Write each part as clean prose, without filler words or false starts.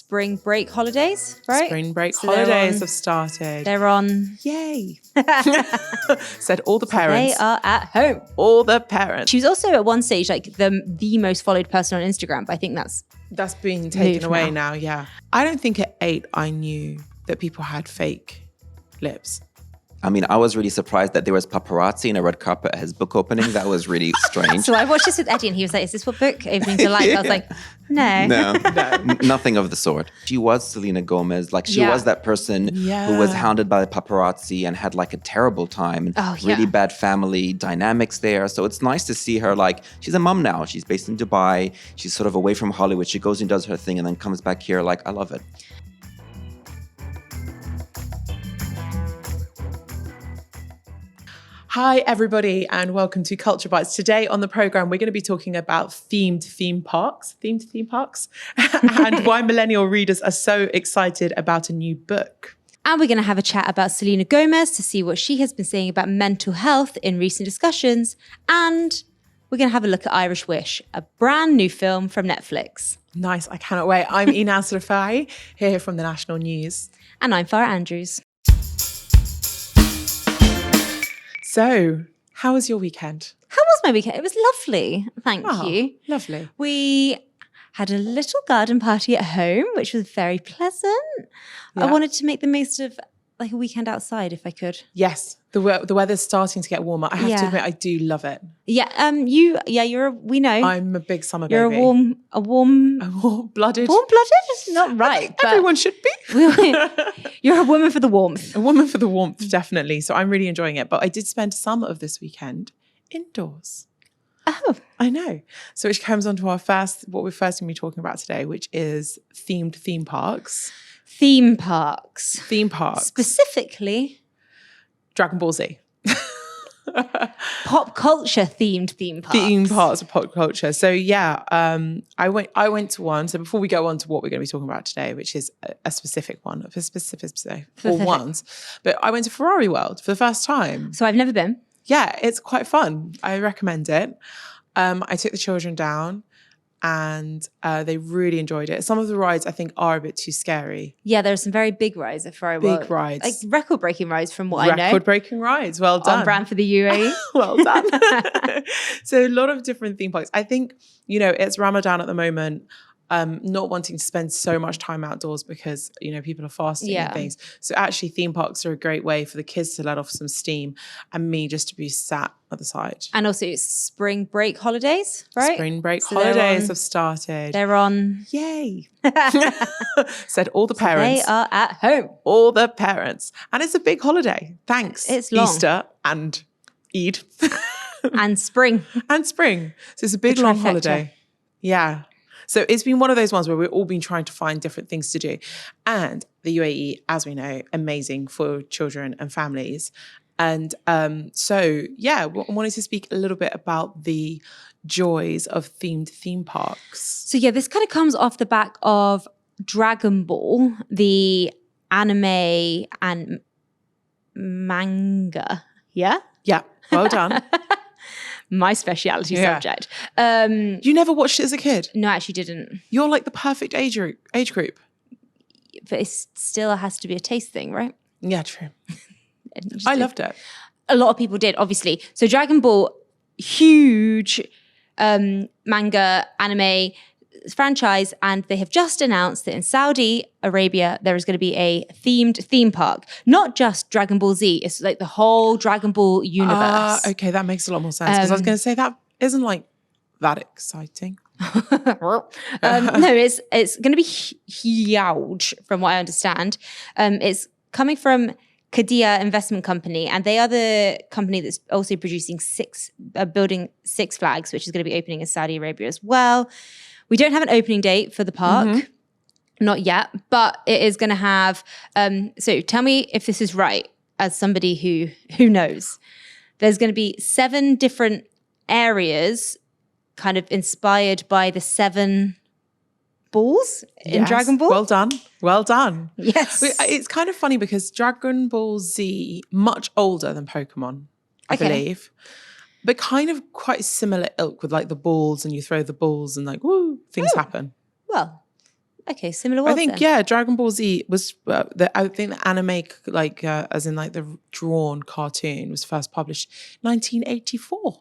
spring break holidays, right? Spring break holidays have started. They're on. Yay. Said all the parents. They are at home. All the parents. She was also at one stage like the most followed person on Instagram, but I think that's being taken away now, yeah. I don't think at 8 I knew that people had fake lips. I mean, I was really surprised that there was paparazzi in a red carpet at his book opening. That was really strange. So I watched this with Eddie and he was like, is this what book opening to like? I was like, no. Nothing of the sort. She was Selena Gomez. Like she was that person who was hounded by the paparazzi and had like a terrible time. Really bad family dynamics there. So it's nice to see her like, she's a mum now. She's based in Dubai. She's sort of away from Hollywood. She goes and does her thing and then comes back here. Like, I love it. Hi, everybody, and welcome to Culture Bites. Today on the programme, we're going to be talking about themed theme parks, and why millennial readers are so excited about a new book. And we're going to have a chat about Selena Gomez to see what she has been saying about mental health in recent discussions. And we're going to have a look at Irish Wish, a brand new film from Netflix. Nice, I cannot wait. I'm Enas here from the National News. And I'm Farah Andrews. So, how was your weekend? How was my weekend? It was lovely. Thank you. Lovely. We had a little garden party at home, which was very pleasant. Yeah. I wanted to make the most of like a weekend outside if I could. Yes, the weather's starting to get warmer. I have to admit, I do love it. Yeah, we know. I'm a big summer baby. You're a warm-blooded. Warm-blooded is not right. But everyone should be. You're a woman for the warmth. A woman for the warmth, definitely. So I'm really enjoying it. But I did spend some of this weekend indoors. Oh. I know. So which comes on to what we're first going to be talking about today, which is themed theme parks. Theme parks. Specifically Dragon Ball Z. Pop culture themed theme parks. Theme parks of pop culture. So I went to one. So before we go on to what we're going to be talking about today, which is a specific one, but I went to Ferrari World for the first time. So I've never been. Yeah, it's quite fun. I recommend it. I took the children down and they really enjoyed it. Some of the rides I think are a bit too scary. Yeah, there are some very big rides at Ferrari World. Big rides. Like record-breaking rides from what I know. Record-breaking rides, well done. On brand for the UAE. Well done. So a lot of different theme parks. I think, it's Ramadan at the moment. Not wanting to spend so much time outdoors because, people are fasting and things. So actually theme parks are a great way for the kids to let off some steam and me just to be sat at the side. And also it's spring break holidays, right? Spring break holidays have started. They're on. Yay. Said all the parents. They are at home. All the parents. And it's a big holiday. Thanks. It's long. Easter and Eid. And spring. So it's a big long holiday. Yeah. So it's been one of those ones where we've all been trying to find different things to do. And the UAE, as we know, amazing for children and families. And I wanted to speak a little bit about the joys of themed theme parks. So this kind of comes off the back of Dragon Ball, the anime and manga. Yeah? Yeah, well done. My speciality subject. You never watched it as a kid? No, I actually didn't. You're like the perfect age group. But it still has to be a taste thing, right? Yeah, true. I loved it. A lot of people did, obviously. So Dragon Ball, huge manga, anime franchise, and they have just announced that in Saudi Arabia, there is going to be a themed theme park. Not just Dragon Ball Z, it's like the whole Dragon Ball universe. Okay, that makes a lot more sense. Because I was going to say that isn't like that exciting. No, it's going to be huge from what I understand. It's coming from Qiddiya Investment Company, and they are the company that's also producing building Six Flags, which is going to be opening in Saudi Arabia as well. We don't have an opening date for the park, not yet, but it is going to have, so tell me if this is right, as somebody who knows. There's going to be 7 different areas kind of inspired by the 7 balls in Dragon Ball. Well done. Yes. It's kind of funny because Dragon Ball Z, much older than Pokemon, I believe. But kind of quite similar ilk with like the balls and you throw the balls and like, woo, things happen. Well, Okay, similar world I think, then. yeah, Dragon Ball Z was, I think the anime, like, as in like the drawn cartoon was first published 1984.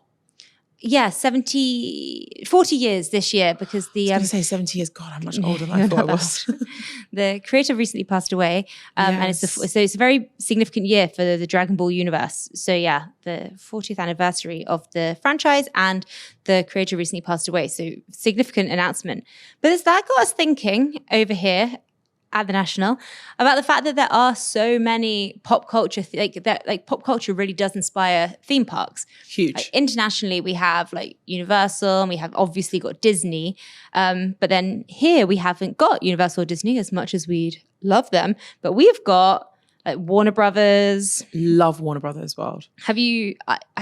Yeah, 40 years this year because the I was going to say 70 years. God, I'm much older than I you're thought I not was. The creator recently passed away, and it's a very significant year for the Dragon Ball universe. So yeah, the 40th anniversary of the franchise, and the creator recently passed away. So significant announcement. But that got us thinking over here at the National about the fact that there are so many pop culture, like pop culture really does inspire theme parks. Huge. Like, internationally, we have like Universal, and we have obviously got Disney. But then here we haven't got Universal or Disney as much as we'd love them. But we've got like Warner Brothers. Love Warner Brothers World. Have you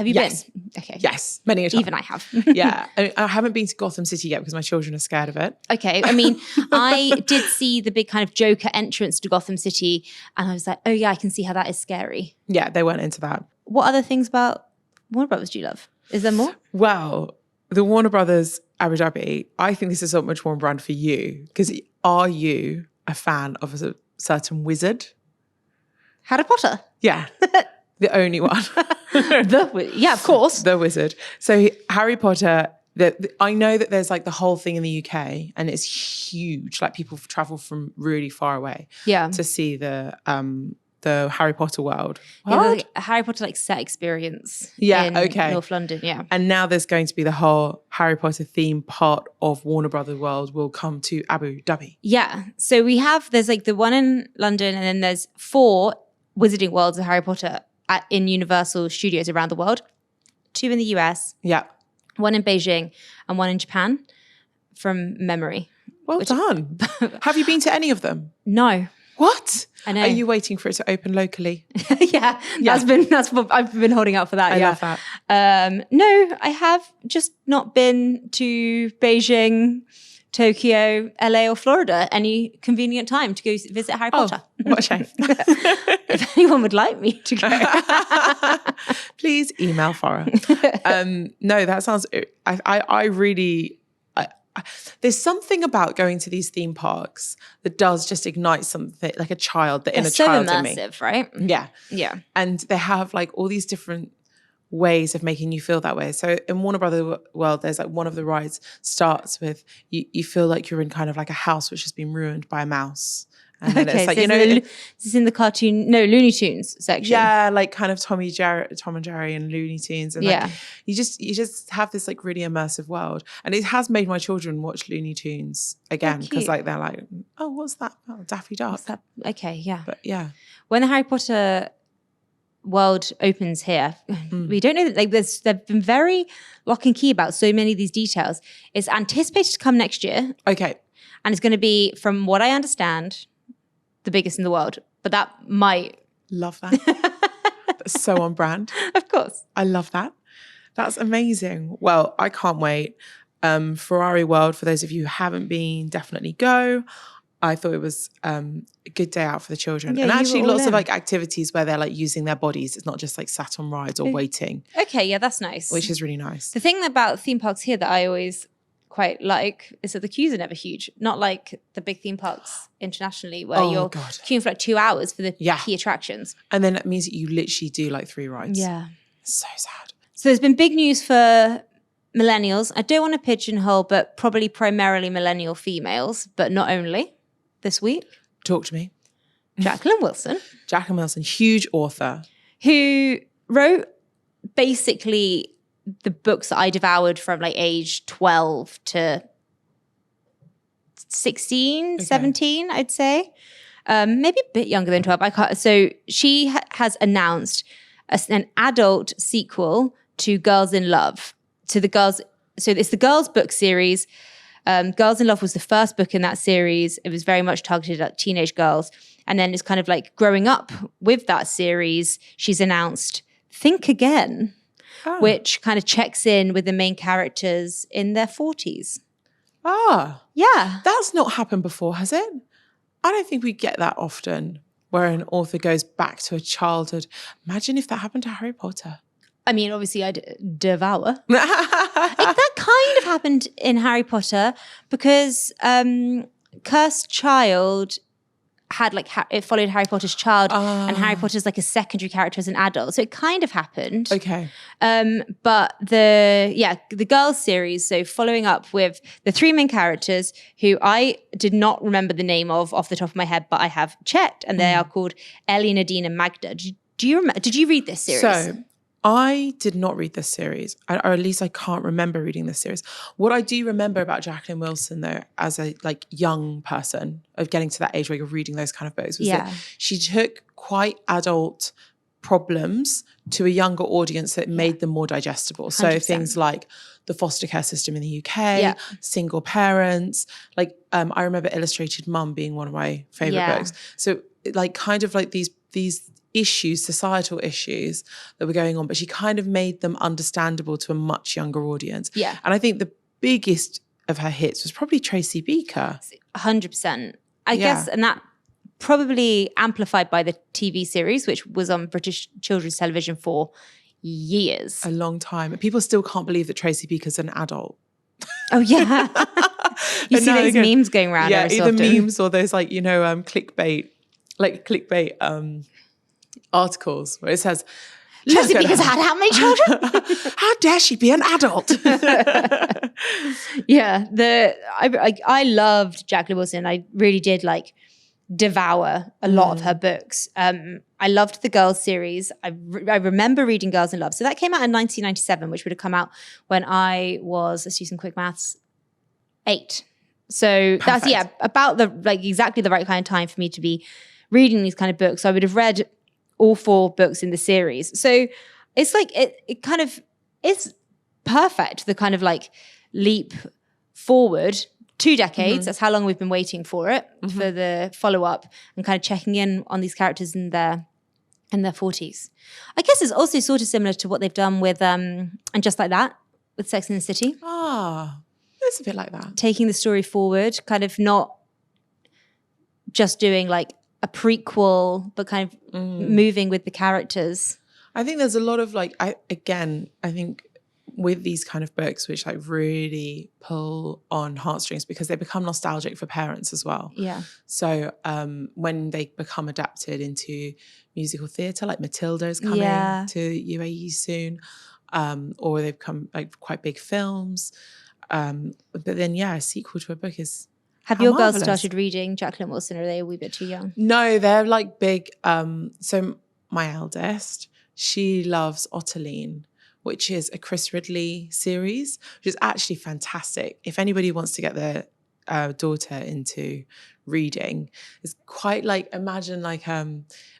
Yes. been? Okay. Yes, many a time. Even I have. Yeah. I haven't been to Gotham City yet because my children are scared of it. Okay. I mean, I did see the big kind of Joker entrance to Gotham City, and I was like, oh yeah, I can see how that is scary. Yeah, they weren't into that. What other things about Warner Brothers do you love? Is there more? Well, the Warner Brothers Abu Dhabi, I think this is so much more on brand for you, because are you a fan of a certain wizard? Harry Potter. Yeah, the only one. Yeah, of course. The wizard. So Harry Potter, I know that there's like the whole thing in the UK and it's huge. Like people travel from really far away to see the Harry Potter world. Yeah, like a Harry Potter like set experience. In North London, yeah. And now there's going to be the whole Harry Potter theme part of Warner Brothers World will come to Abu Dhabi. Yeah. So there's like the one in London, and then there's 4 Wizarding Worlds of Harry Potter in Universal Studios around the world. 2 in the US. Yeah. 1 in Beijing and 1 in Japan, from memory. Well done. Have you been to any of them? No. What? I know. Are you waiting for it to open locally? Yeah. That's what I've been holding out for that. I love that. No, I have just not been to Beijing, Tokyo, LA, or Florida any convenient time to go visit Harry Potter. What a shame. If anyone would like me to go. Please email Farah. No, that sounds, I really, there's something about going to these theme parks that does just ignite something, like a child, the inner child in me. So immersive, right? Yeah. Yeah. And they have like all these different ways of making you feel that way. So in Warner Brothers World, there's like one of the rides starts with you feel like you're in kind of like a house which has been ruined by a mouse. And then it's like, so this is in the cartoon, Looney Tunes section. Yeah, like kind of Tom and Jerry and Looney Tunes. And like, you just have this like really immersive world. And it has made my children watch Looney Tunes again, because like they're like, oh, what's that? Oh, Daffy Duck. What's that? Okay, yeah. But yeah. When the Harry Potter world opens here, we don't know that they've been very lock and key about so many of these details. It's anticipated to come next year. Okay. And it's going to be, from what I understand, the biggest in the world. But that might... Love that. That's so on brand. Of course. I love that. That's amazing. Well, I can't wait. Ferrari World, for those of you who haven't been, definitely go. I thought it was a good day out for the children. Yeah, and actually lots of like activities where they're like using their bodies. It's not just like sat on rides or waiting. Okay, yeah, that's nice. Which is really nice. The thing about theme parks here that I always quite like is that the queues are never huge. Not like the big theme parks internationally where you're queuing for like 2 hours for the key attractions. And then it means that you literally do like 3 rides. Yeah. It's so sad. So there's been big news for millennials. I don't want to pigeonhole, but probably primarily millennial females, but not only. This week. Talk to me. Jacqueline Wilson. Jacqueline Wilson, huge author. Who wrote basically the books that I devoured from like age 12 to 16, 17, I'd say. Maybe a bit younger than 12. I can't. So she has announced an adult sequel to Girls in Love. So it's the girls book series. Girls in Love was the first book in that series. It was very much targeted at teenage girls. And then it's kind of like growing up with that series, she's announced Think Again, which kind of checks in with the main characters in their 40s. Ah. Yeah. That's not happened before, has it? I don't think we get that often, where an author goes back to a childhood. Imagine if that happened to Harry Potter. I mean, obviously I'd devour. That kind of happened in Harry Potter because Cursed Child had like it followed Harry Potter's child, and Harry Potter's like a secondary character as an adult, so it kind of happened. Okay. But the girls series, so following up with the three main characters who I did not remember the name of off the top of my head, but I have checked, and they are called Ellie, Nadine, and Magda. Do you remember? Did you read this series? So I did not read this series, or at least I can't remember reading this series. What I do remember about Jacqueline Wilson, though, as a like young person of getting to that age where you're reading those kind of books, was that she took quite adult problems to a younger audience that made them more digestible. 100%. So things like the foster care system in the UK, single parents, like I remember Illustrated Mum being one of my favorite books. So like kind of like these issues, societal issues that were going on, but she kind of made them understandable to a much younger audience. Yeah. And I think the biggest of her hits was probably Tracy Beaker. 100%. I guess, and that probably amplified by the TV series, which was on British children's television for years. A long time. People still can't believe that Tracy Beaker's an adult. Oh, yeah. You see those memes going around. Yeah, either often. memes or those like, clickbait articles where it says, Tracy Beaker's had how many children? How dare she be an adult? Yeah, I loved Jacqueline Wilson. I really did like devour a lot of her books. I loved the Girls series. I remember reading Girls in Love. So that came out in 1997, which would have come out when I was, let's do some quick maths, 8. So that's about exactly the right kind of time for me to be reading these kind of books. So I would have read all 4 books in the series. So it's like it kind of is perfect, the kind of like leap forward 2 decades. That's how long we've been waiting for it, for the follow-up and kind of checking in on these characters in their 40s. I guess it's also sort of similar to what they've done with And Just Like That with Sex and the City. It's a bit like that. Taking the story forward, kind of not just doing like a prequel, but kind of moving with the characters. I think there's a lot of like, I think with these kind of books, which like really pull on heartstrings because they become nostalgic for parents as well. Yeah. So when they become adapted into musical theatre, like Matilda is coming to UAE soon, or they've become like quite big films. But then, a sequel to a book is Have your girls started reading Jacqueline Wilson, or are they a wee bit too young? No, they're like big. So my eldest, she loves Ottiline, which is a Chris Ridley series, which is actually fantastic. If anybody wants to get their daughter into reading, it's quite like, imagine like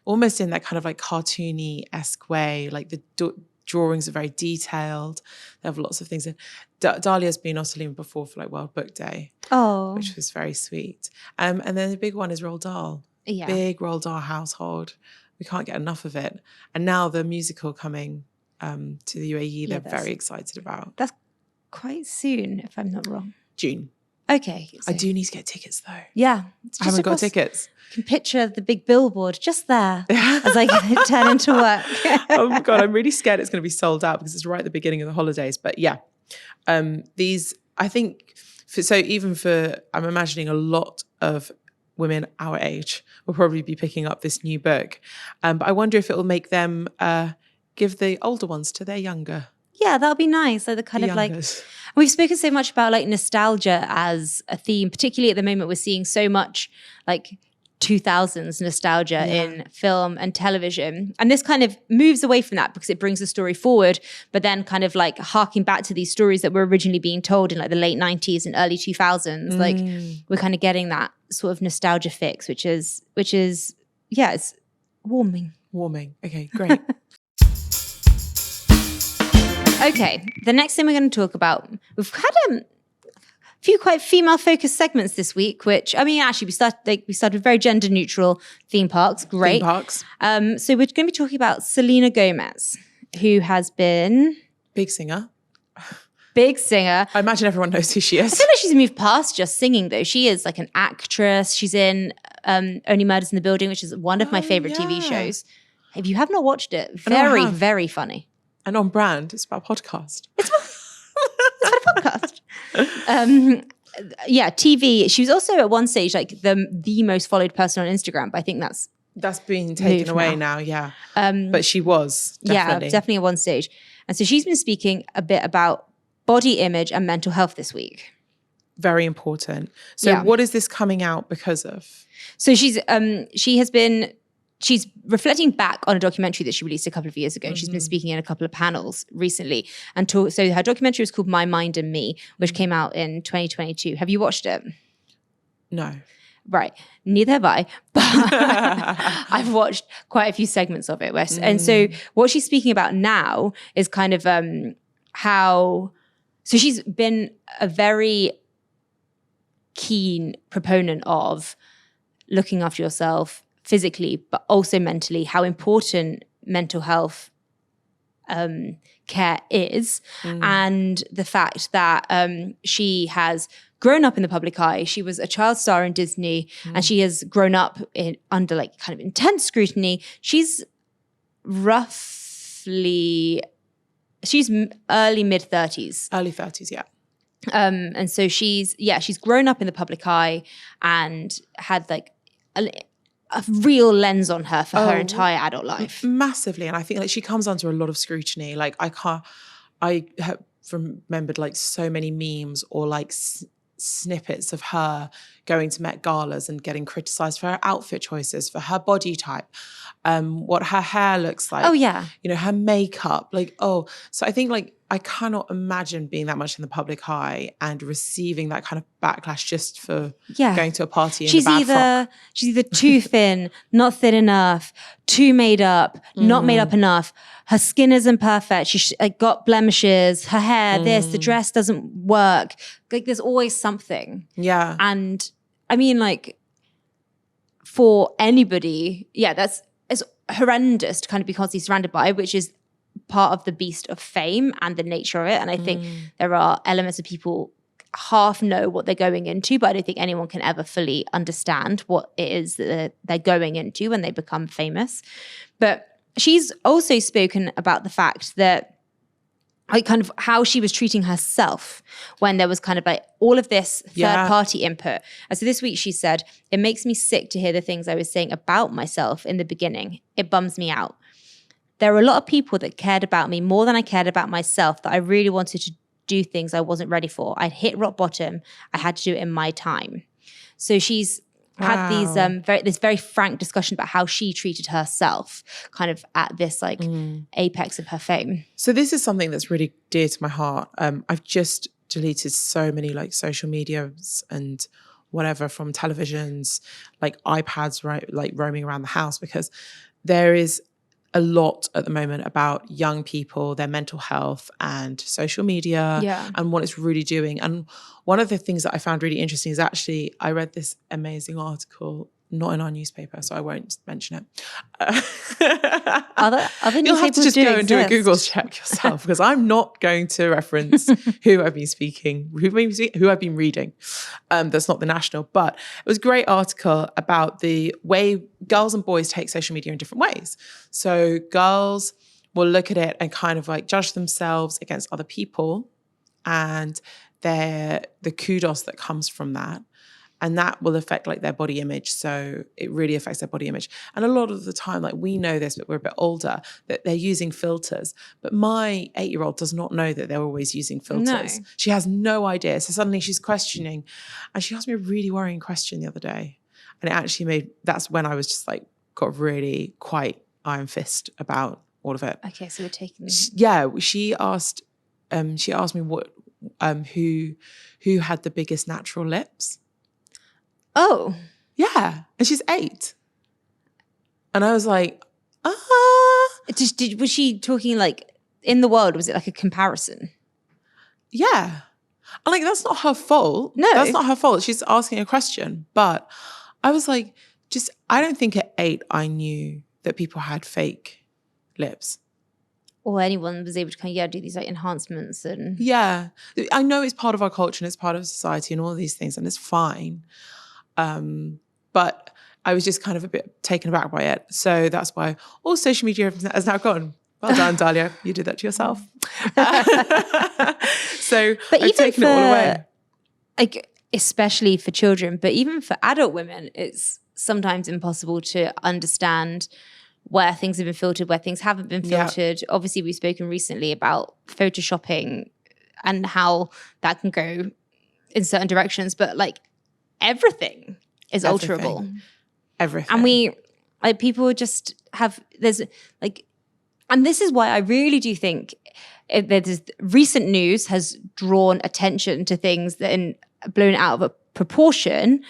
almost in that kind of like cartoony-esque way, like the drawings are very detailed. They have lots of things in. Dahlia's been Ottiline before for like World Book Day, which was very sweet. And then the big one is Roald Dahl. Yeah. Big Roald Dahl household. We can't get enough of it. And now the musical coming to the UAE, they're very excited about. That's quite soon, if I'm not wrong. June. Okay. I do need to get tickets though. Yeah. I haven't got tickets. I can picture the big billboard just there as I turn into work. Oh my God, I'm really scared it's going to be sold out because it's right at the beginning of the holidays. But yeah, these, I think, I'm imagining a lot of women our age will probably be picking up this new book. But I wonder if it will make them give the older ones to their younger. Yeah, that'll be nice. So the kind of like, we've spoken so much about like nostalgia as a theme, particularly at the moment we're seeing so much like 2000s nostalgia in film and television. And this kind of moves away from that because it brings the story forward, but then kind of like harking back to these stories that were originally being told in like the late 90s and early 2000s. Like we're kind of getting that sort of nostalgia fix, which is it's warming. Okay, great. Okay, the next thing we're going to talk about, we've had a few quite female-focused segments this week, which, I mean, actually, we started with very gender-neutral theme parks. Great. Theme parks. So we're going to be talking about Selena Gomez, who has been... Big singer. I imagine everyone knows who she is. I feel like she's moved past just singing, though. She is like an actress. She's in Only Murders in the Building, which is one of my favorite TV shows. If you have not watched it, very, very funny. And on brand, it's about a podcast. It's about a podcast. TV. She was also at one stage like the most followed person on Instagram, but I think that's been taken away now. Yeah. But she was definitely. Yeah, definitely at one stage. And so she's been speaking a bit about body image and mental health this week. Very important. So what is this coming out because of? So she's reflecting back on a documentary that she released a couple of years ago. Mm-hmm. She's been speaking in a couple of panels recently. So her documentary was called My Mind and Me, which came out in 2022. Have you watched it? No. Right. Neither have I. But I've watched quite a few segments of it. And so what she's speaking about now is kind of how... So she's been a very keen proponent of looking after yourself physically, but also mentally, how important mental health care is. And the fact that she has grown up in the public eye. She was a child star in Disney and she has grown up under like kind of intense scrutiny. She's early mid-30s. Early 30s, yeah. And so she's grown up in the public eye and had like a real lens on her for her entire adult life. Massively. And I think like she comes under a lot of scrutiny. Like I have remembered like so many memes or like snippets of her going to Met Galas and getting criticized for her outfit choices, for her body type, what her hair looks like. Oh, yeah. You know, her makeup. Like, so I think like I cannot imagine being that much in the public eye and receiving that kind of backlash just for going to a party in a bad frock. She's either too thin, not thin enough, too made up, not made up enough. Her skin isn't perfect. She's got blemishes. Her hair, the dress doesn't work. Like there's always something. Yeah. And I mean, like for anybody, it's horrendous to kind of be constantly surrounded by, which is part of the beast of fame and the nature of it. And I think there are elements of people half know what they're going into, but I don't think anyone can ever fully understand what it is that they're going into when they become famous. But she's also spoken about the fact that like kind of how she was treating herself when there was kind of like all of this third party input. And so this week she said, "It makes me sick to hear the things I was saying about myself in the beginning. It bums me out. There were a lot of people that cared about me more than I cared about myself, that I really wanted to do things I wasn't ready for. I'd hit rock bottom. I had to do it in my time." So she's had these this very frank discussion about how she treated herself kind of at this like apex of her fame. So this is something that's really dear to my heart. I've just deleted so many like social medias and whatever from televisions, like iPads, right, like roaming around the house, because there is a lot at the moment about young people, their mental health and social media and what it's really doing. And one of the things that I found really interesting is actually, I read this amazing article, not in our newspaper, so I won't mention it. Other You'll have to just go and do a Google check yourself, because I'm not going to reference who I've been reading. That's not the National, but it was a great article about the way girls and boys take social media in different ways. So girls will look at it and kind of like judge themselves against other people and the kudos that comes from that. And that will affect like their body image. So it really affects their body image. And a lot of the time, like we know this, but we're a bit older, that they're using filters. But my 8-year-old does not know that they're always using filters. No. She has no idea. So suddenly she's questioning. And she asked me a really worrying question the other day. And it actually that's when I was just like, got really quite iron fist about all of it. Okay, so we're taking... She asked me what, who had the biggest natural lips. Oh. Yeah. And she's 8. And I was like, was she talking like in the world? Was it like a comparison? Yeah. And like, that's not her fault. No. That's not her fault. She's asking a question. But I was like, I don't think at 8 I knew that people had fake lips. Or anyone was able to kind of do these like enhancements and... Yeah. I know it's part of our culture and it's part of society and all these things, and it's fine. But I was just kind of a bit taken aback by it. So that's why all social media has now gone. Well done, Dahlia. You did that to yourself. So but I've taken it all away. Like, especially for children, but even for adult women, it's sometimes impossible to understand where things have been filtered, where things haven't been filtered. Yeah. Obviously, we've spoken recently about photoshopping and how that can go in certain directions, but like everything is alterable. Everything. And we, like, people just have, there's like, and this is why I really do think there's recent news has drawn attention to things that are blown out of a proportion,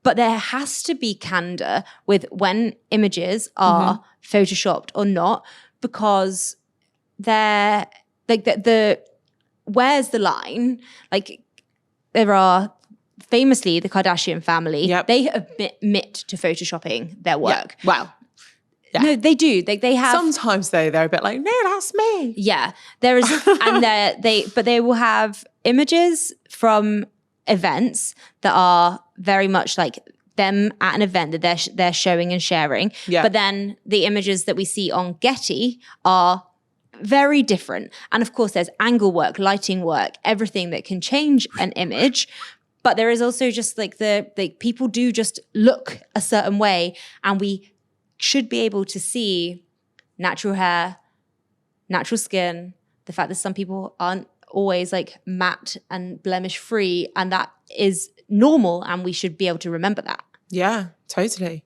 but there has to be candor with when images are photoshopped or not, because they're like where's the line? Like, there are famously the Kardashian family. Yep. They admit to photoshopping their work. Yeah. Wow. Yeah. No, they do. They have. Sometimes though, they're a bit like, no, that's me. Yeah, there is, and they will have images from events that are very much like them at an event that they're showing and sharing. Yeah. But then the images that we see on Getty are very different. And of course, there's angle work, lighting work, everything that can change an image. But there is also just like the people do just look a certain way, and we should be able to see natural hair, natural skin, the fact that some people aren't always like matte and blemish free, and that is normal, and we should be able to remember that. Yeah, totally.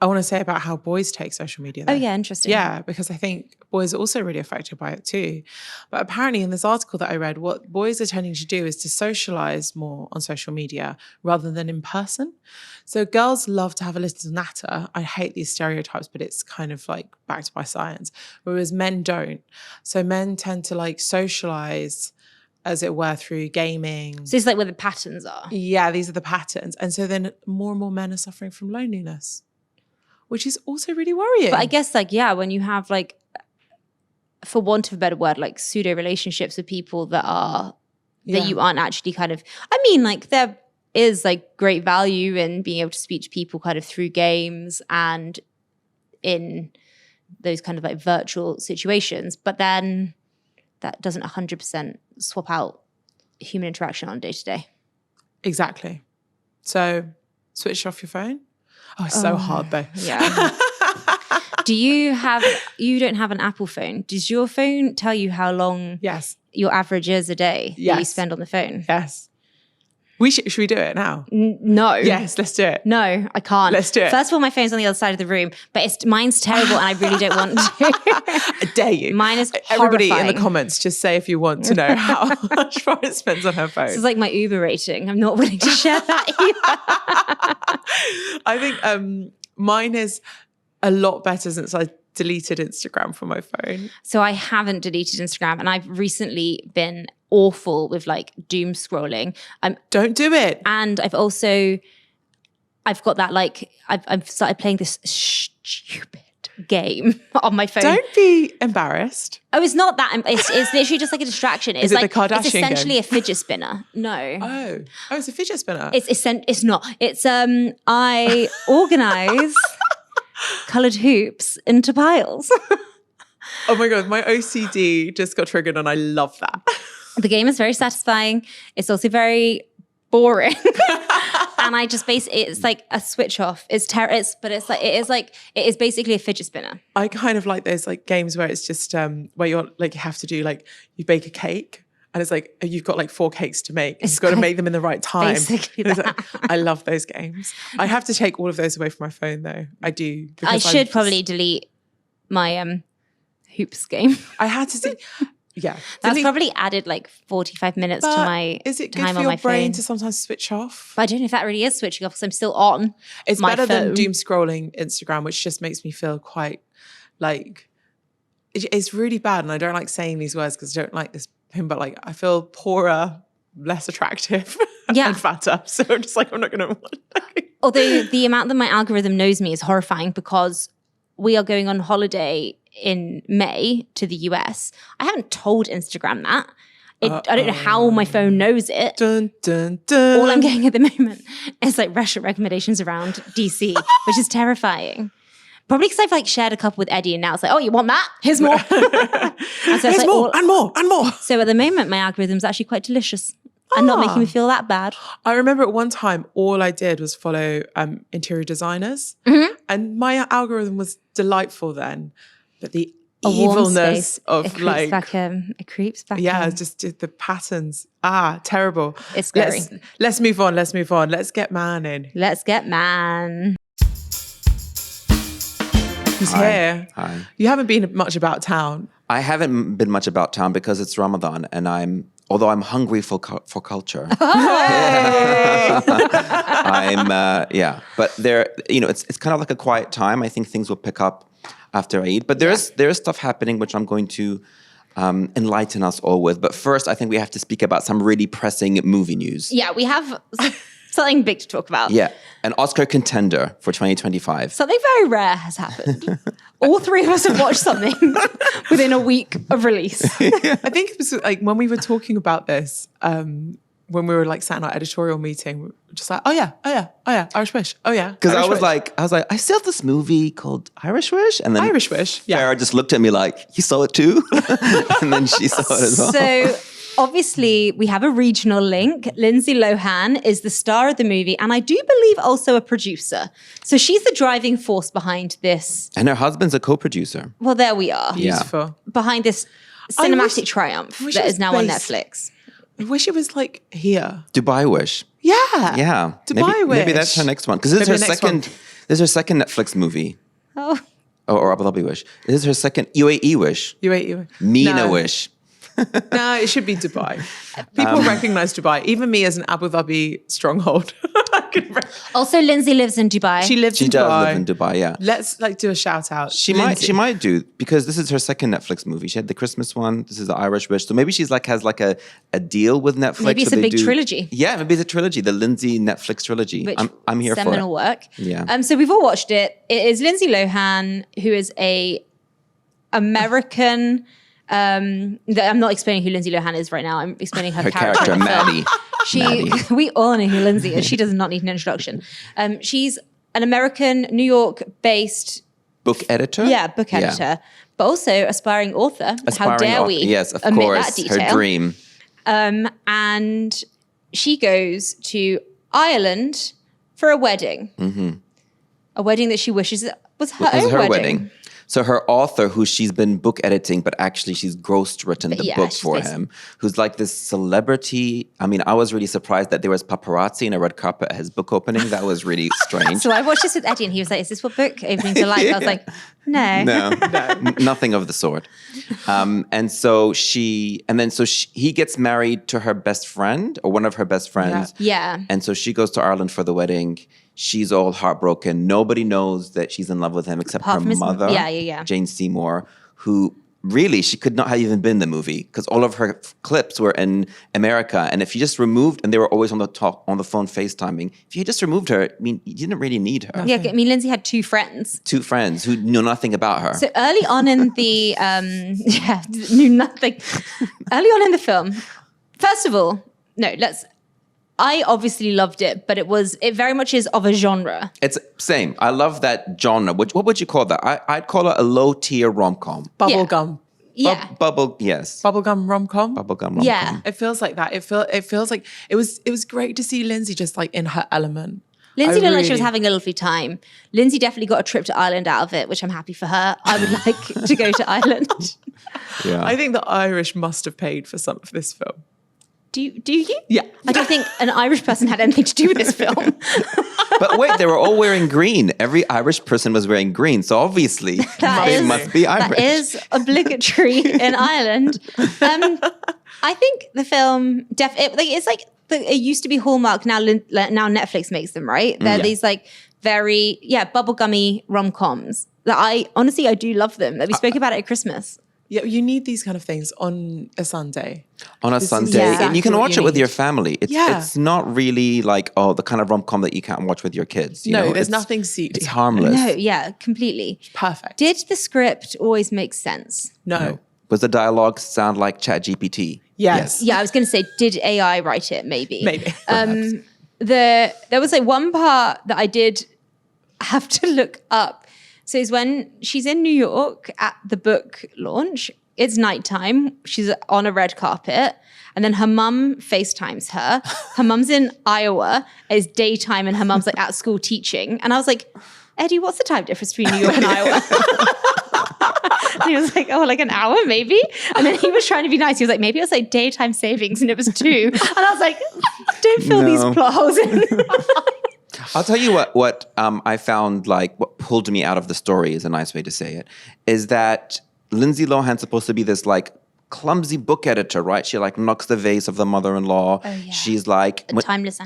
I want to say about how boys take social media though. Oh yeah, interesting. Yeah, because I think boys are also really affected by it too. But apparently in this article that I read, what boys are tending to do is to socialize more on social media rather than in person. So girls love to have a little natter. I hate these stereotypes, but it's kind of like backed by science, whereas men don't. So men tend to like socialize, as it were, through gaming. So it's like where the patterns are. Yeah, these are the patterns. And so then more and more men are suffering from loneliness, which is also really worrying. But I guess like, yeah, when you have like, for want of a better word, like pseudo relationships with people that you aren't actually kind of, I mean, like there is like great value in being able to speak to people kind of through games and in those kind of like virtual situations. But then that doesn't 100% swap out human interaction on day to day. Exactly. So switch off your phone. Oh, it's so hard though. Yeah. You don't have an Apple phone. Does your phone tell you how long your average is a day that you spend on the phone? Yes. Should we do it now? No. Yes, let's do it. No, I can't. Let's do it. First of all, my phone's on the other side of the room, but mine's terrible and I really don't want to. I dare you. Mine is Everybody horrifying. in the comments, just say if you want to know how much Florence spends on her phone. This is like my Uber rating. I'm not willing to share that either. I think mine is a lot better since I deleted Instagram from my phone. So I haven't deleted Instagram, and I've recently been awful with like doom scrolling. Don't do it. And I've got that like, I've started playing this stupid game on my phone. Don't be embarrassed. Oh, it's not that. It's literally just like a distraction. It's Is it like, the Kardashian it's essentially game? a fidget spinner. No. Oh, it's a fidget spinner. It's not. It's I organize coloured hoops into piles. Oh my God, my OCD just got triggered and I love that. The game is very satisfying. It's also very boring. And I just it's like a switch off. It is basically a fidget spinner. I kind of like those like games where it's just where you're like, you have to do like, you bake a cake and it's like, you've got like 4 cakes to make. You've got to make them in the right time. Basically that. Like, I love those games. I have to take all of those away from my phone though. I do. I should probably delete my hoops game. I had to do, yeah. That's probably added like 45 minutes to my is it good time for on your my brain phone. to sometimes switch off? But I don't know if that really is switching off because I'm still on It's my better phone. than doom scrolling Instagram, which just makes me feel quite like, it's really bad. And I don't like saying these words because I don't like this, but like I feel poorer, less attractive and fatter. So I'm just like, I'm not going to. Although the amount that my algorithm knows me is horrifying because we are going on holiday in May to the US. I haven't told Instagram that. I don't know how my phone knows it. Dun, dun, dun. All I'm getting at the moment is like restaurant recommendations around DC, which is terrifying. Probably because I've like shared a couple with Eddie and now it's like, oh, you want that? Here's more. And so Here's like more and more and more. So at the moment, my algorithm's actually quite delicious. and not making me feel that bad. I remember at one time, all I did was follow interior designers, and my algorithm was delightful then. But the evilness of it creeps back in. Yeah, just the patterns. Terrible. It's scary. Let's move on. Let's get Man in. Let's get Man. He's here. Hi. You haven't been much about town. I haven't been much about town because it's Ramadan, and although I'm hungry for culture. But there, it's kind of like a quiet time. I think things will pick up after Eid, but there is stuff happening which I'm going to enlighten us all with. But first, I think we have to speak about some really pressing movie news. Yeah, we have something big to talk about. Yeah, an Oscar contender for 2025. Something very rare has happened. All three of us have watched something within a week of release. I think it was like when we were talking about this, when we were like sat in our editorial meeting, we were just like, oh yeah, Irish Wish. Oh yeah. Because I was like, I saw this movie called Irish Wish. And then Irish Wish, yeah. Farah just looked at me like, you saw it too? And then she saw it as well. So obviously we have a regional link. Lindsay Lohan is the star of the movie, and I do believe also a producer. So she's the driving force behind this. And her husband's a co-producer. Well, there we are. Beautiful. Behind this cinematic triumph that is now on Netflix. I wish it was like here. Dubai Wish. Yeah. Yeah. Dubai Wish. Maybe that's her next one. Because this is her second Netflix movie. Oh. Or Abu Dhabi Wish. This is her second UAE Wish. UAE. Mina Wish. No, it should be Dubai. People recognize Dubai. Even me as an Abu Dhabi stronghold. Also, Lindsay lives in Dubai. She does live in Dubai, yeah. Let's do a shout out. She might do, because this is her second Netflix movie. She had the Christmas one. This is the Irish Wish. So maybe she's has a deal with Netflix. Maybe it's a big trilogy. Yeah, maybe it's a trilogy, the Lindsay Netflix trilogy. I'm here for it. Seminal work. Yeah. So we've all watched it. It is Lindsay Lohan, who is a American. I'm not explaining who Lindsay Lohan is right now. I'm explaining her character, Maddie. We all know who Lindsay is. She does not need an introduction. She's an American, New York-based book editor. Yeah, book editor, but also aspiring author. How dare we? Yes, of omit course. That detail. Her dream. And she goes to Ireland for a wedding. Mm-hmm. A wedding that she wishes was her own wedding. So her author, who she's been book editing, but actually she's ghostwritten the book for him, who's like this celebrity. I mean, I was really surprised that there was paparazzi in a red carpet at his book opening. That was really strange. So I watched this with Eddie and he was like, is this what book openings are like? I was like, no. Nothing of the sort. He gets married to her best friend, or one of her best friends. Yeah. And so she goes to Ireland for the wedding. She's all heartbroken. Nobody knows that she's in love with him except her mother, Jane Seymour, who really, she could not have even been in the movie because all of her clips were in America. And if you just removed, and they were always on the phone FaceTiming, if you just removed her, I mean, you didn't really need her. Yeah, I mean, Lindsay had two friends who knew nothing about her. So early on in the, knew nothing. Early on in the film, first of all, I obviously loved it, but it very much is of a genre. It's same. I love that genre. What would you call that? I'd call it a low-tier rom-com. Bubblegum. Yeah. Yes. Bubblegum rom-com. Bubblegum rom-com. Yeah. It feels like that. It feels like it was great to see Lindsay just like in her element. Lindsay looked like she was having a lovely time. Lindsay definitely got a trip to Ireland out of it, which I'm happy for her. I would like to go to Ireland. Yeah. I think the Irish must have paid for some of this film. Do you? Yeah. I don't think an Irish person had anything to do with this film. But wait, they were all wearing green. Every Irish person was wearing green. So obviously, they must be Irish. That is obligatory in Ireland. I think the film, it used to be Hallmark. Now Netflix makes them, right? They're these like very, bubblegummy rom-coms that I do love them. That we spoke about it at Christmas. Yeah, you need these kind of things on a Sunday. And you can watch it with your family. It's not really like, the kind of rom-com that you can't watch with your kids. There's nothing seedy. It's harmless. No, yeah, completely. Perfect. Did the script always make sense? No. Was the dialogue sound like ChatGPT? Yes. Yeah, I was going to say, did AI write it? Maybe. There was like one part that I did have to look up. So it's when she's in New York at the book launch it's nighttime. She's on a red carpet. And then her mum FaceTimes her. Her mum's in Iowa. It's daytime and her mum's like at school teaching. And I was like, Eddie, what's the time difference between New York and Iowa? And he was like, oh, like an hour maybe? And then he was trying to be nice. He was like, maybe it was like daytime savings and it was 2. And I was like, don't fill these plot holes in. I'll tell you what I found, like, what pulled me out of the story is a nice way to say it, is that Lindsay Lohan's supposed to be this, like, clumsy book editor, right? She, like, knocks the vase of the mother-in-law. Oh, yeah. She's like... A priceless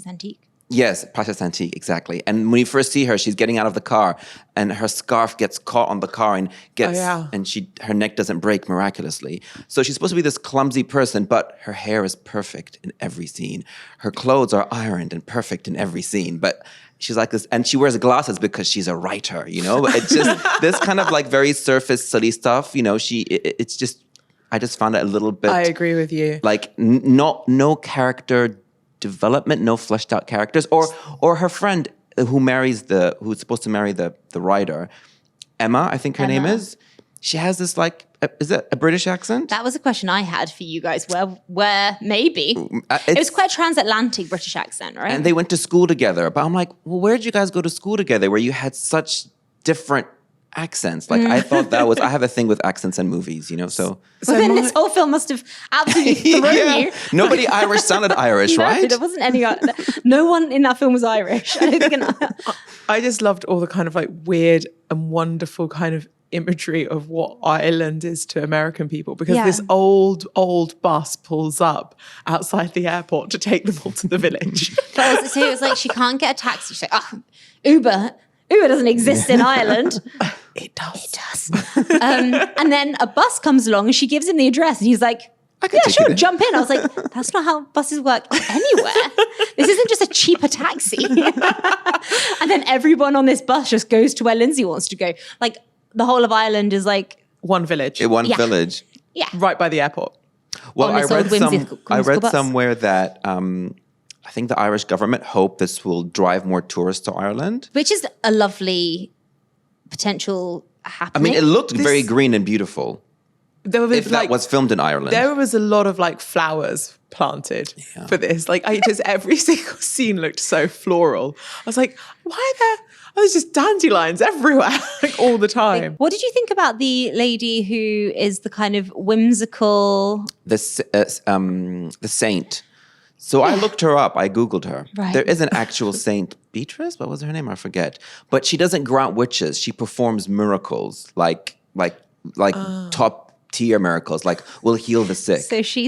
antique. Yes, priceless antique, exactly. And when you first see her, she's getting out of the car and her scarf gets caught on the car and her neck doesn't break miraculously. So she's supposed to be this clumsy person, but her hair is perfect in every scene. Her clothes are ironed and perfect in every scene. But she's like this, and she wears glasses because she's a writer, you know? It's just this kind of like very surface, silly stuff, you know? It's just, I just found it a little bit... I agree with you. Like no character development, no fleshed out characters, or her friend who's supposed to marry the writer, Emma, I think her name is. She has this like, is it a British accent? That was a question I had for you guys. Where maybe it was quite a transatlantic British accent, right? And they went to school together. But I'm like, well, where did you guys go to school together? Where you had such different accents. Like I thought I have a thing with accents in movies, you know, so then this whole film must have absolutely thrown you. Nobody Irish sounded Irish, right? There wasn't any, no one in that film was Irish. I just loved all the kind of like weird and wonderful kind of imagery of what Ireland is to American people, because this old bus pulls up outside the airport to take them all to the village. So it was like, she can't get a taxi. She's like, Uber doesn't exist in Ireland. It does. It does. And then a bus comes along and she gives him the address and he's like, yeah, sure, jump in. I was like, that's not how buses work anywhere. This isn't just a cheaper taxi. And then everyone on this bus just goes to where Lindsay wants to go. Like the whole of Ireland is like... One village. Village. Yeah. Right by the airport. Well, I read somewhere that... I think the Irish government hope this will drive more tourists to Ireland. Which is a lovely potential happening. I mean, it looked very green and beautiful. That was filmed in Ireland. There was a lot of like flowers planted for this. Like every single scene looked so floral. I was like, why are there... Oh, there's just dandelions everywhere, like all the time. What did you think about the lady who is the kind of whimsical... The saint. So I looked her up. I Googled her. Right. There is an actual Saint Beatrice. What was her name? I forget. But she doesn't grant witches. She performs miracles, like top tier miracles, like will heal the sick. So she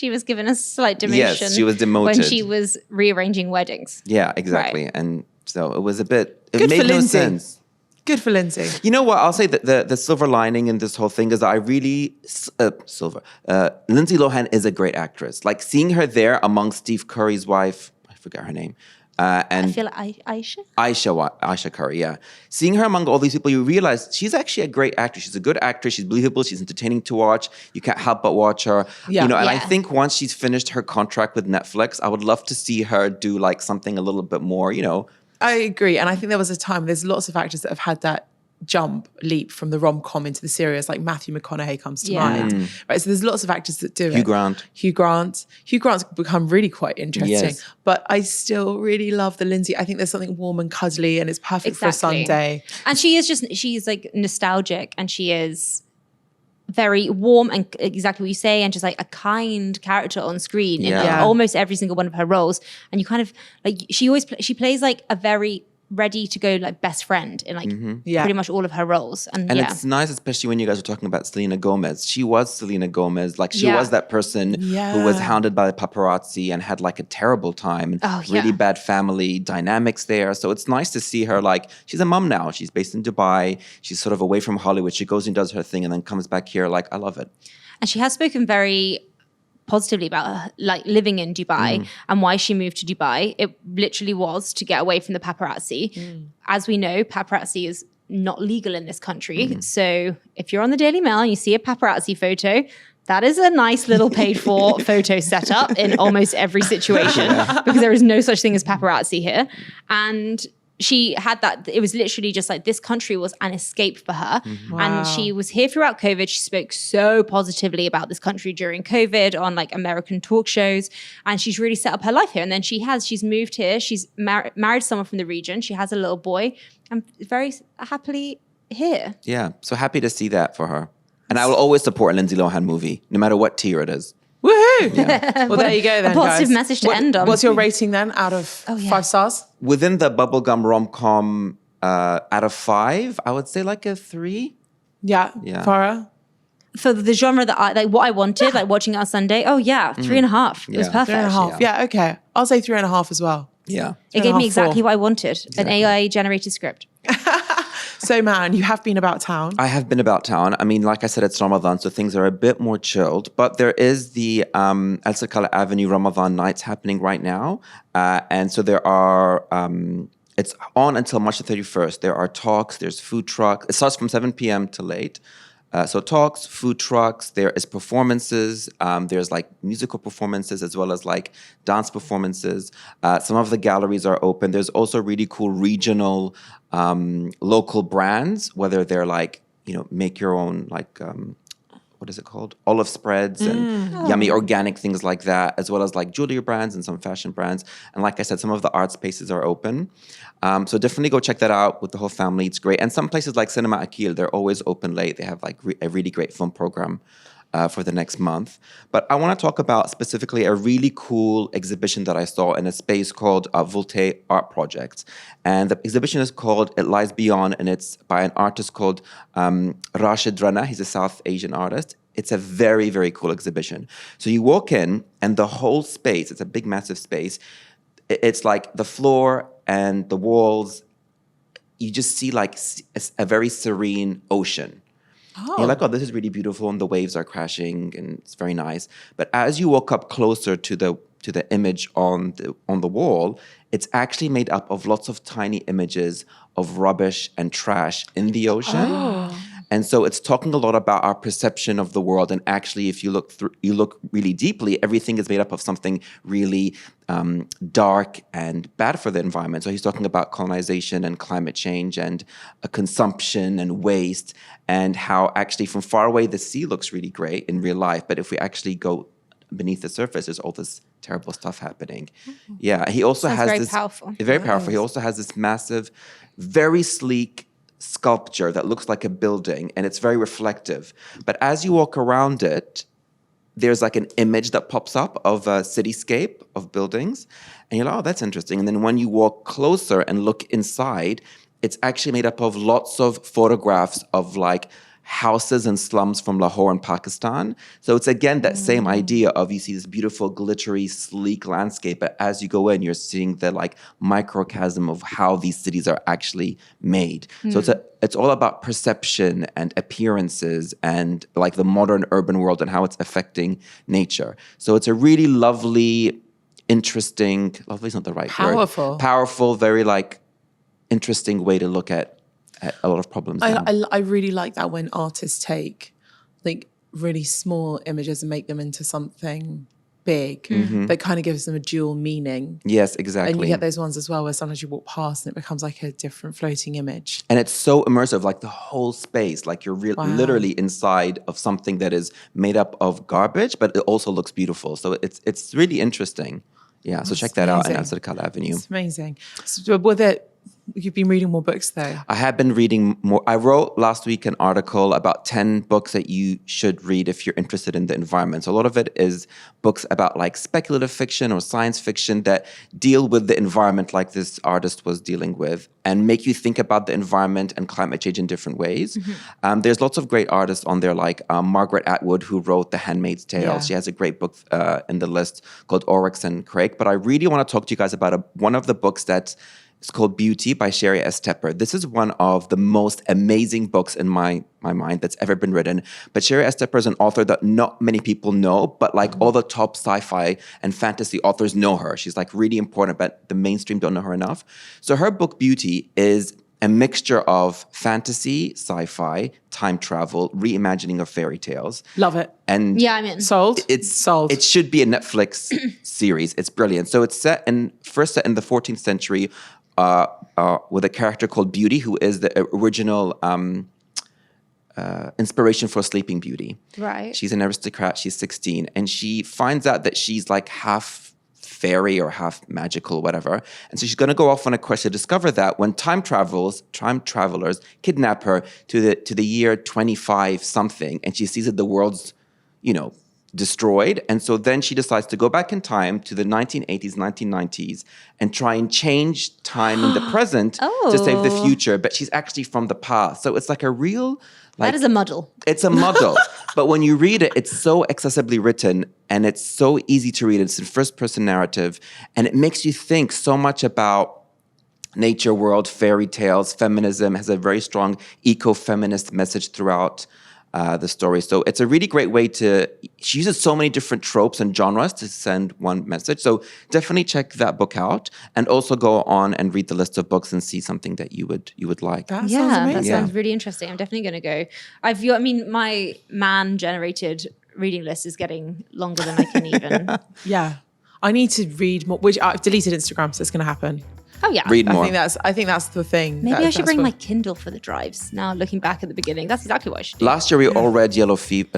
was given a slight demotion. Yes, she was demoted when she was rearranging weddings. Yeah, exactly. Right. And so it was a bit. It Good made for no Lindsay. sense. Good for Lindsay. You know what? I'll say that the silver lining in this whole thing is that I really... Lindsay Lohan is a great actress. Like seeing her there among Steve Curry's wife, I forgot her name. And I feel like Aisha? Aisha Curry, yeah. Seeing her among all these people, you realize she's actually a great actress. She's a good actress. She's believable. She's entertaining to watch. You can't help but watch her. Yeah. You know, and I think once she's finished her contract with Netflix, I would love to see her do like something a little bit more, you know... I agree. And I think there was a time, there's lots of actors that have had that leap from the rom-com into the serious, like Matthew McConaughey comes to mind. Right. So there's lots of actors that do it. Hugh Grant's become really quite interesting. Yes. But I still really love the Lindsay. I think there's something warm and cuddly and it's perfect for a Sunday. And she's like nostalgic and she is very warm and exactly what you say, and just like a kind character on screen in almost every single one of her roles. And you kind of like, she plays like a very ready to go like best friend in like pretty much all of her roles. And it's nice, especially when you guys were talking about Selena Gomez. She was Selena Gomez. Like she was that person who was hounded by the paparazzi and had like a terrible time and really bad family dynamics there. So it's nice to see her like, she's a mom now. She's based in Dubai. She's sort of away from Hollywood. She goes and does her thing and then comes back here. Like, I love it. And she has spoken very positively about her, like living in Dubai and why she moved to Dubai. It literally was to get away from the paparazzi. As we know, paparazzi is not legal in this country. So if you're on the Daily Mail and you see a paparazzi photo, that is a nice little paid for photo setup in almost every situation because there is no such thing as paparazzi here. And she had that, it was literally just like this country was an escape for her. Wow. And she was here throughout COVID. She spoke so positively about this country during COVID on like American talk shows. And she's really set up her life here. And then she's moved here. She's married someone from the region. She has a little boy and very happily here. Yeah. So happy to see that for her. And I will always support a Lindsay Lohan movie, no matter what tier it is. Woohoo! Yeah. Well, there you go then, a positive guys. message to end on. What's your rating then out of 5 stars? Within the bubblegum rom-com, out of 5, I would say like a 3. Yeah. Farah? For the genre that what I wanted, like watching it on Sunday, 3.5. It was perfect. 3.5. Yeah, okay. I'll say 3.5 as well. Yeah. It gave me exactly what I wanted, an AI-generated script. So, man, you have been about town. I have been about town. I mean, like I said, it's Ramadan, so things are a bit more chilled. But there is the Al Sakala Avenue Ramadan nights happening right now. And so there are, it's on until March the 31st. There are talks, there's food trucks. It starts from 7 p.m. to late. So talks, food trucks, there is performances, there's like musical performances as well as like dance performances. Some of the galleries are open. There's also really cool regional, local brands, whether they're like, make your own like, what is it called? Olive spreads and yummy organic things like that, as well as like jewelry brands and some fashion brands. And like I said, some of the art spaces are open. So definitely go check that out with the whole family. It's great. And some places like Cinema Akil, they're always open late. They have like a really great film program for the next month. But I want to talk about specifically a really cool exhibition that I saw in a space called Volte Art Projects. And the exhibition is called It Lies Beyond, and it's by an artist called Rashid Rana. He's a South Asian artist. It's a very, very cool exhibition. So you walk in, and the whole space, it's a big, massive space. It's like the floor and the walls, you just see like a very serene ocean. Oh. You're like, this is really beautiful, and the waves are crashing, and it's very nice. But as you walk up closer to the image on the wall, it's actually made up of lots of tiny images of rubbish and trash in the ocean. Oh. And so it's talking a lot about our perception of the world. And actually, if you look really deeply, everything is made up of something really dark and bad for the environment. So he's talking about colonization and climate change and consumption and waste, and how actually from far away the sea looks really great in real life. But if we actually go beneath the surface, there's all this terrible stuff happening. Mm-hmm. Yeah, he also has very this powerful. Very powerful. He also has this massive, very sleek sculpture that looks like a building, and it's very reflective. But as you walk around it, there's like an image that pops up of a cityscape of buildings, and you're like, that's interesting. And then when you walk closer and look inside, it's actually made up of lots of photographs of like houses and slums from Lahore in Pakistan. So it's again that same idea of, you see this beautiful, glittery, sleek landscape, but as you go in, you're seeing the like microcosm of how these cities are actually made. So it's all about perception and appearances and like the modern urban world and how it's affecting nature. So it's a really lovely, interesting, lovely is not the right word. Powerful, very like interesting way to look at a lot of problems. I really like that when artists take like really small images and make them into something big that kind of gives them a dual meaning. Yes, exactly. And you get those ones as well where sometimes you walk past and it becomes like a different floating image. And it's so immersive, like the whole space, like you're literally inside of something that is made up of garbage, but it also looks beautiful. So it's really interesting. Yeah, so check that out in Al Sakala Avenue. It's amazing. So you've been reading more books though. I have been reading more. I wrote last week an article about 10 books that you should read if you're interested in the environment. So a lot of it is books about like speculative fiction or science fiction that deal with the environment like this artist was dealing with and make you think about the environment and climate change in different ways. There's lots of great artists on there like Margaret Atwood, who wrote The Handmaid's Tale. Yeah. She has a great book in the list called Oryx and Crake. But I really want to talk to you guys about one of the books that's It's called Beauty by Sherry S. Tepper. This is one of the most amazing books in my mind that's ever been written. But Sherry S. Tepper is an author that not many people know, but like all the top sci-fi and fantasy authors know her. She's like really important, but the mainstream don't know her enough. So her book Beauty is a mixture of fantasy, sci-fi, time travel, reimagining of fairy tales. Love it. And yeah, I'm in. Sold? It's sold. It should be a Netflix series. It's brilliant. So it's first set in the 14th century with a character called Beauty, who is the original inspiration for Sleeping Beauty. Right. She's an aristocrat. She's 16, and she finds out that she's like half fairy or half magical, whatever. And so she's going to go off on a quest to discover that when time travelers kidnap her to the year 25 something, and she sees that the world's, destroyed. And so then she decides to go back in time to the 1980s, 1990s and try and change time in the present to save the future. But she's actually from the past. So it's like a real... that is a muddle. It's a muddle. But when you read it, it's so accessibly written and it's so easy to read. It's in first-person narrative. And it makes you think so much about nature, world, fairy tales, feminism. Has a very strong eco-feminist message throughout the story. So it's a really great way she uses so many different tropes and genres to send one message. So definitely check that book out, and also go on and read the list of books and see something that you would like. That sounds amazing. That sounds really interesting. I'm definitely going to go. My man-generated reading list is getting longer than I can even. Yeah. I need to read more, which I've deleted Instagram, so it's going to happen. Oh yeah, read more. I think that's the thing. Maybe I should bring my Kindle for the drives. Now looking back at the beginning, that's exactly what I should do. Last year we all read Yellowface.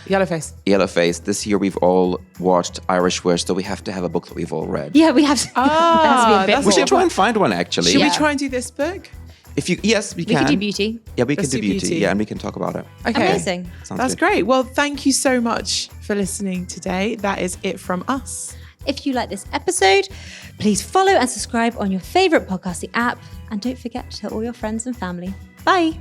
Yellowface. This year we've all watched Irish Wish, so we have to have a book that we've all read. Yeah, we have to. We should try and find one actually. Should we try and do this book? Yes, we can. We can do Beauty. Yeah, we can do beauty. Yeah, and we can talk about it. Okay. Amazing. That's great. Well, thank you so much for listening today. That is it from us. If you like this episode, please follow and subscribe on your favorite podcasting app. And don't forget to tell all your friends and family. Bye.